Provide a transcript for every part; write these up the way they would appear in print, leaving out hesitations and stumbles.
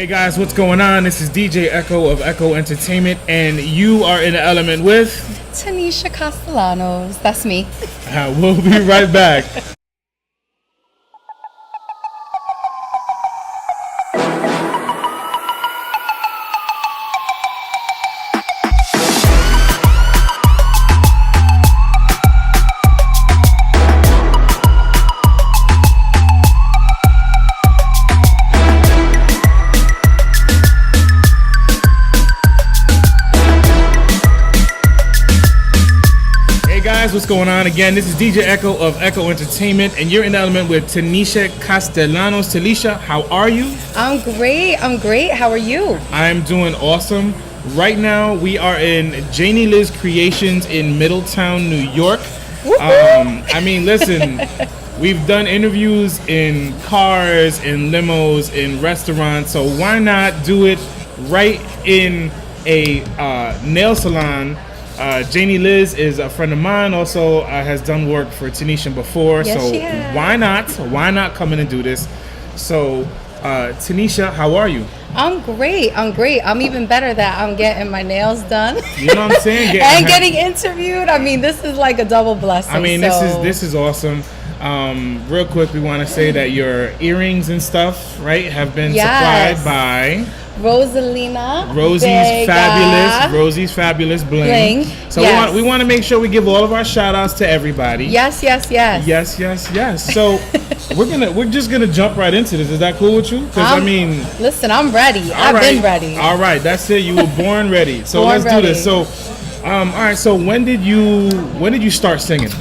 Hey guys, what's going on? This is DJ Echo of Echo Entertainment, and you are in the element with Tanisha Castellanos. That's me. We'll be right back. What's going on? Again, this is DJ Echo of Echo Entertainment, and you're in the element with Tanisha Castellanos. Tanisha, how are you? I'm great. How are you? I'm doing awesome. Right now, we are in Janie Liz Creations in Middletown, New York. Listen, we've done interviews in cars, in limos, in restaurants, so why not do it right in a nail salon? Janie Liz is a friend of mine, also has done work for Tanisha before, yes, so why not come in and do this? So Tanisha, how are you? I'm great. I'm even better that I'm getting my nails done. You know what I'm saying? Getting interviewed. This is like a double blessing. This is awesome. Real quick, we want to say that your earrings and stuff, right, have been supplied by Rosie's Fabulous Bling. So yes. we want to make sure we give all of our shout outs to everybody. Yes. So we're just gonna jump right into this. Is that cool with you? Listen, I'm ready. I've been ready. All right, that's it. You were born ready. So let's do this. So all right, so when did you start singing?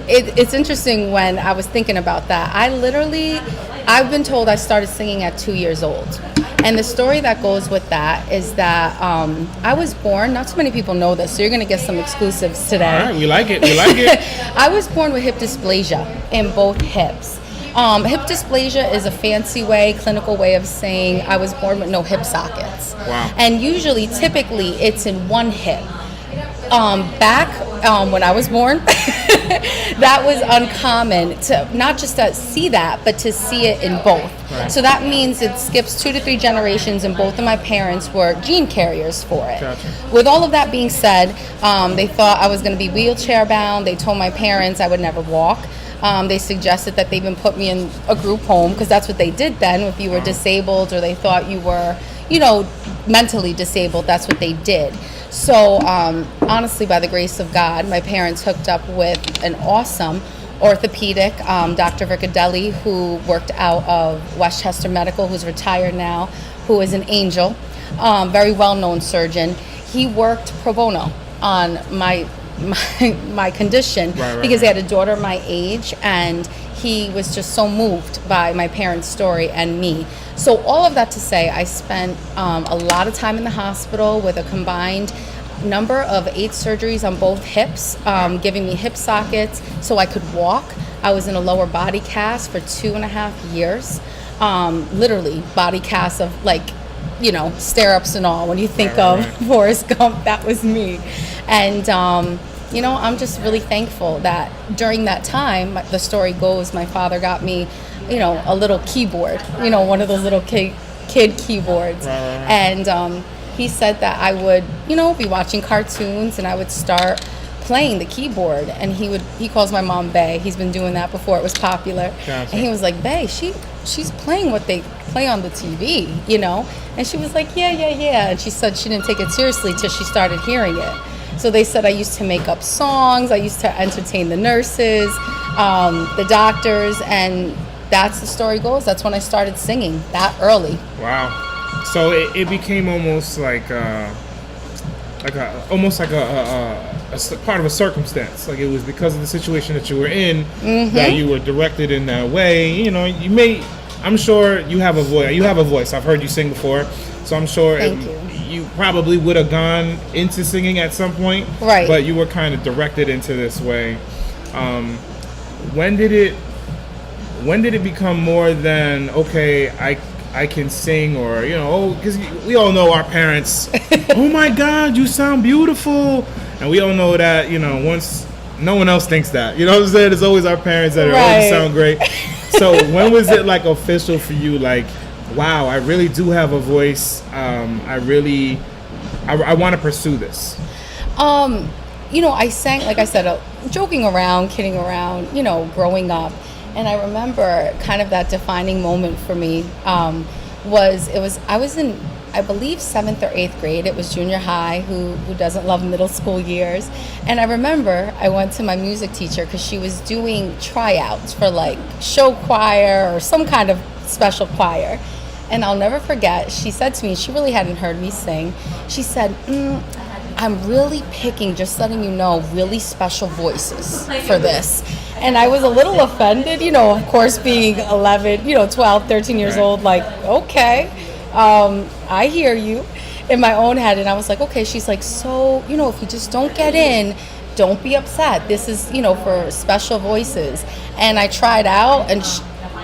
It's interesting when I was thinking about that. I've been told I started singing at 2 years old. And the story that goes with that is that I was born, not too many people know this, so you're going to get some exclusives today. All right, we like it. I was born with hip dysplasia in both hips. Hip dysplasia is a fancy way, clinical way of saying I was born with no hip sockets. Wow. And typically, it's in one hip. When I was born, that was uncommon to not just to see that, but to see it in both. Right. So that means it skips 2 to 3 generations, and both of my parents were gene carriers for it. Gotcha. With all of that being said, they thought I was going to be wheelchair bound. They told my parents I would never walk. They suggested that they even put me in a group home, because that's what they did then. If you were disabled or they thought you were, mentally disabled, that's what they did. So honestly, by the grace of God, my parents hooked up with an awesome orthopedic, Dr. Vircadelli, who worked out of Westchester Medical, who's retired now, who is an angel, very well-known surgeon. He worked pro bono on my condition because he had a daughter my age, and he was just so moved by my parents' story and me. So all of that to say, I spent a lot of time in the hospital with a combined number of 8 surgeries on both hips, giving me hip sockets so I could walk. I was in a lower body cast for 2.5 years, literally body cast of stirrups and all. When you think of Forrest Gump, that was me. And I'm just really thankful that during that time, the story goes, my father got me a little keyboard, one of those little kid keyboards. And he said that I would, be watching cartoons and I would start playing the keyboard. And he calls my mom Bae. He's been doing that before it was popular. Gotcha. And he was like, Bae, she's playing what they play on the TV, And she was like, yeah. And she said she didn't take it seriously till she started hearing it. So they said I used to make up songs. I used to entertain the nurses, the doctors, and that's the story goes. That's when I started singing that early. Wow. So it became almost like a part of a circumstance. Like it was because of the situation that you were in that you were directed in that way. I'm sure you have a voice. You have a voice. I've heard you sing before, so I'm sure you probably would have gone into singing at some point. Right. But you were kind of directed into this way. When did it become more than okay? I can sing, or because we all know our parents. Oh my God, you sound beautiful, and we all know that once no one else thinks that. You know what I'm saying? It's always our parents that are, oh, you sound great. So when was it like official for you? Like, wow, I really do have a voice. I want to pursue this? I sang, like I said, joking around, kidding around, growing up. And I remember kind of that defining moment for me I was in, I believe, 7th or 8th grade. It was junior high, who doesn't love middle school years. And I remember I went to my music teacher because she was doing tryouts for like show choir or some kind of special choir. And I'll never forget, she said to me, she really hadn't heard me sing. She said, I'm really picking, just letting you know, really special voices for this. And I was a little offended, of course, being 11, 12, 13 years old, like, okay, I hear you in my own head. And I was like, okay. She's like, so, if you just don't get in, don't be upset. This is, for special voices. And I tried out, and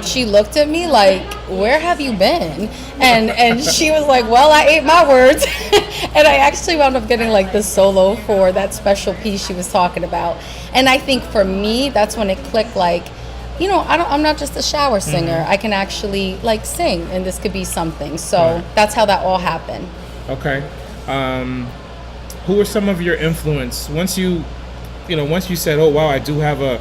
she looked at me like, where have you been? And she was like, well, I ate my words. And I actually wound up getting like the solo for that special piece she was talking about. And I think for me, that's when it clicked, like, I'm not just a shower singer. Mm-hmm. I can actually like sing, and this could be something. So that's how that all happened. Okay. Who were some of your influence once you said, oh wow, I do have a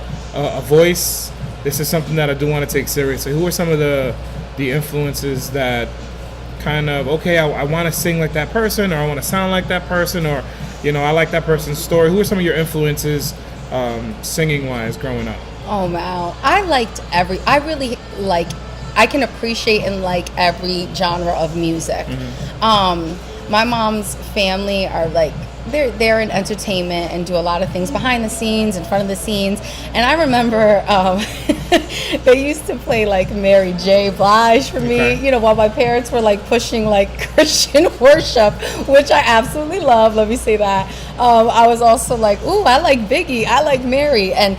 voice, this is something that I do want to take seriously? Who are some of the influences that kind of, okay, I want to sing like that person, or I want to sound like that person, or I like that person's story? Who are some of your influences singing wise growing up? Oh wow, I can appreciate and like every genre of music. Mm-hmm. My mom's family are like, they're in entertainment and do a lot of things behind the scenes, in front of the scenes. And I remember they used to play like Mary J. Blige for me, while my parents were like pushing like Christian worship, which I absolutely love. Let me say that. I was also like, ooh, I like Biggie, I like Mary. And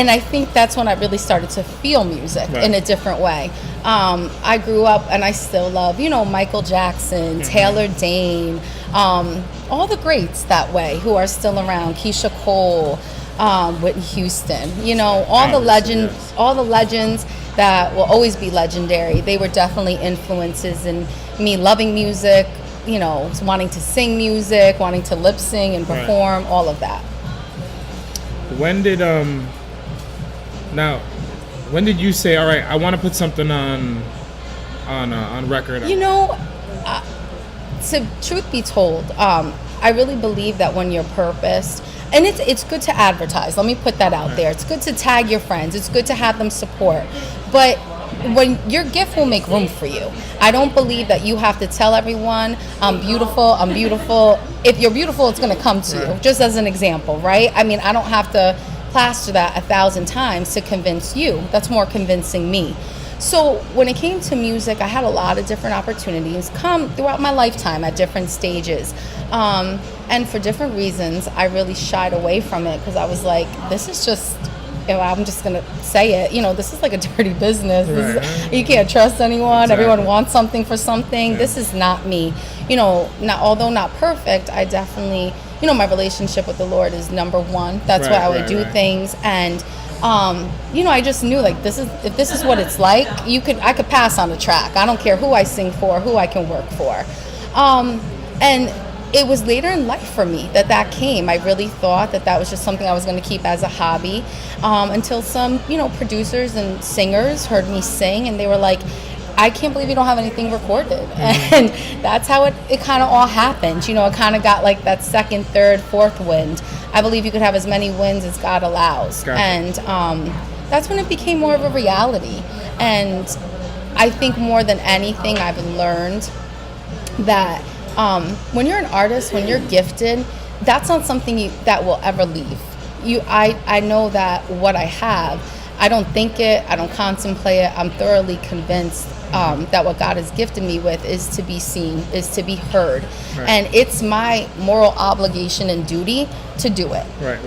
I think that's when I really started to feel music in a different way. I grew up, and I still love, Michael Jackson, Taylor Dane, all the greats that way who are still around, Keisha Cole, Whitney Houston, all the legends that will always be legendary. They were definitely influences in me loving music, wanting to sing music, wanting to lip sing and perform, all of that. When did you say, all right, I want to put something on record? To truth be told, I really believe that when you're purposed, and it's good to advertise. Let me put that out there. It's good to tag your friends. It's good to have them support. But when your gift will make room for you. I don't believe that you have to tell everyone, I'm beautiful. If you're beautiful, it's going to come to you, just as an example, right? I mean, I don't have to plaster that 1,000 times to convince you. That's more convincing me. So when it came to music, I had a lot of different opportunities come throughout my lifetime at different stages. And for different reasons, I really shied away from it because I was like, this is just, I'm just going to say it, this is like a dirty business. You can't trust anyone. Exactly. Everyone wants something for something. Yeah. This is not me. Although not perfect, I definitely, my relationship with the Lord is number one. That's why I would do things. And I just knew like if this is what it's like, I could pass on the track. I don't care who I sing for, who I can work for. And it was later in life for me that came. I really thought that was just something I was going to keep as a hobby, until some, producers and singers heard me sing, and they were like, I can't believe you don't have anything recorded. Mm-hmm. And that's how it kind of all happened. It kind of got like that second, third, fourth wind. I believe you could have as many winds as God allows. Gotcha. And that's when it became more of a reality. And I think more than anything, I've learned that when you're an artist, when you're gifted, that's not something that will ever leave. I know that what I have, I don't think it, I don't contemplate it. I'm thoroughly convinced that what God has gifted me with is to be seen, is to be heard. Right. And it's my moral obligation and duty to do it. Right.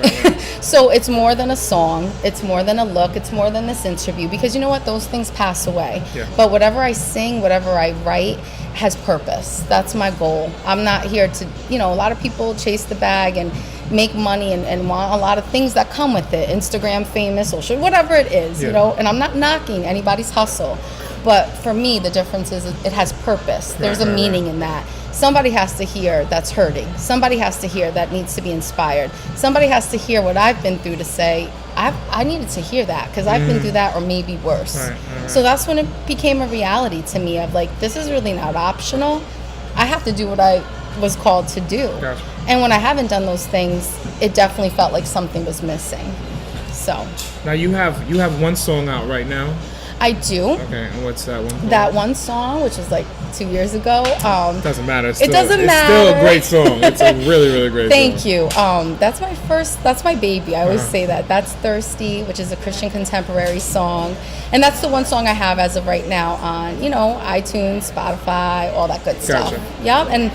So it's more than a song, it's more than a look, it's more than this interview, because you know what, those things pass away. Yeah. But whatever I sing, whatever I write has purpose. That's my goal. I'm not here to, a lot of people chase the bag and make money and want a lot of things that come with it, Instagram famous, social, whatever it is, you know, and I'm not knocking anybody's hustle. But for me, the difference is it has purpose. There's a meaning in that. Somebody has to hear that's hurting. Somebody has to hear that needs to be inspired. Somebody has to hear what I've been through to say, I needed to hear that because I've been through that or maybe worse. So that's when it became a reality to me of like, this is really not optional. I have to do what I was called to do. Gotcha. And when I haven't done those things, it definitely felt like something was missing. So now you have one song out right now. I do. Okay, and what's that one called? That one song, which was like 2 years ago. Doesn't matter. It doesn't matter. It's still a great song. It's a really, really great Thank song. you. That's my baby. I always say that. That's Thirsty, which is a Christian contemporary song. And that's the one song I have as of right now on, iTunes, Spotify, all that good stuff. Gotcha. Yeah, and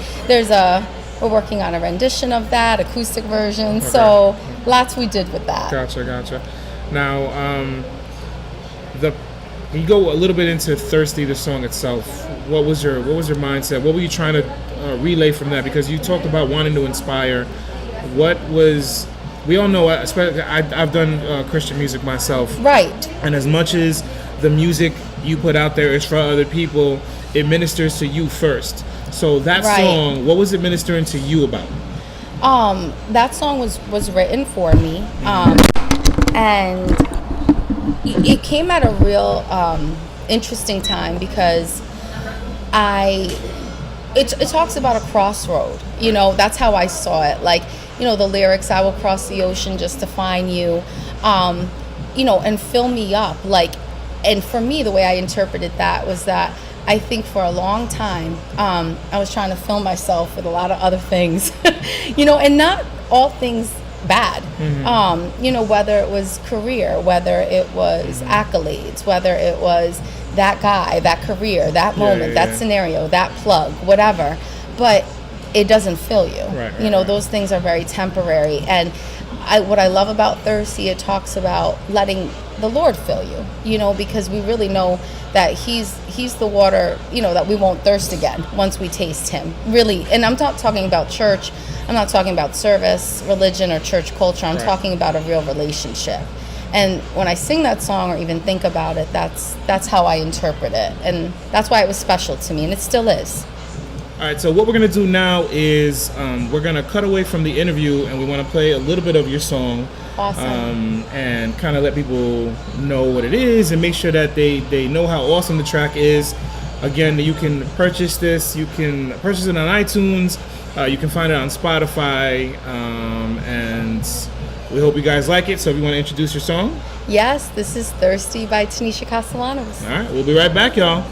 we're working on a rendition of that, acoustic version. So lots we did with that. Gotcha. Now, can you go a little bit into Thirsty, the song itself? What was your mindset? What were you trying to relay from that? Because you talked about wanting to inspire. We all know, especially I've done Christian music myself. Right. And as much as the music you put out there is for other people, it ministers to you first. So that song, what was it ministering to you about? That song was written for me. And it came at a real interesting time because it talks about a crossroad. That's how I saw it. Like, the lyrics, I will cross the ocean just to find you, and fill me up. Like, and for me, the way I interpreted that was that I think for a long time, I was trying to fill myself with a lot of other things, and not all things bad. Whether it was career, whether it was accolades, whether it was that guy, that career, that moment, that scenario, that plug, whatever. But it doesn't fill you. Those things are very temporary. And what I love about Thirsty, it talks about letting the Lord fill you, because we really know that he's the water, that we won't thirst again once we taste him. Really. And I'm not talking about church. I'm not talking about service, religion, or church culture. I'm talking about a real relationship. And when I sing that song or even think about it, that's how I interpret it. And that's why it was special to me, and it still is. All right, so what we're going to do now is we're going to cut away from the interview, and we want to play a little bit of your song. Awesome. And kind of let people know what it is and make sure that they know how awesome the track is. Again, you can purchase this. You can purchase it on iTunes. You can find it on Spotify. And we hope you guys like it. So if you want to introduce your song. Yes, this is Thirsty by Tanisha Castellanos. All right, we'll be right back, y'all.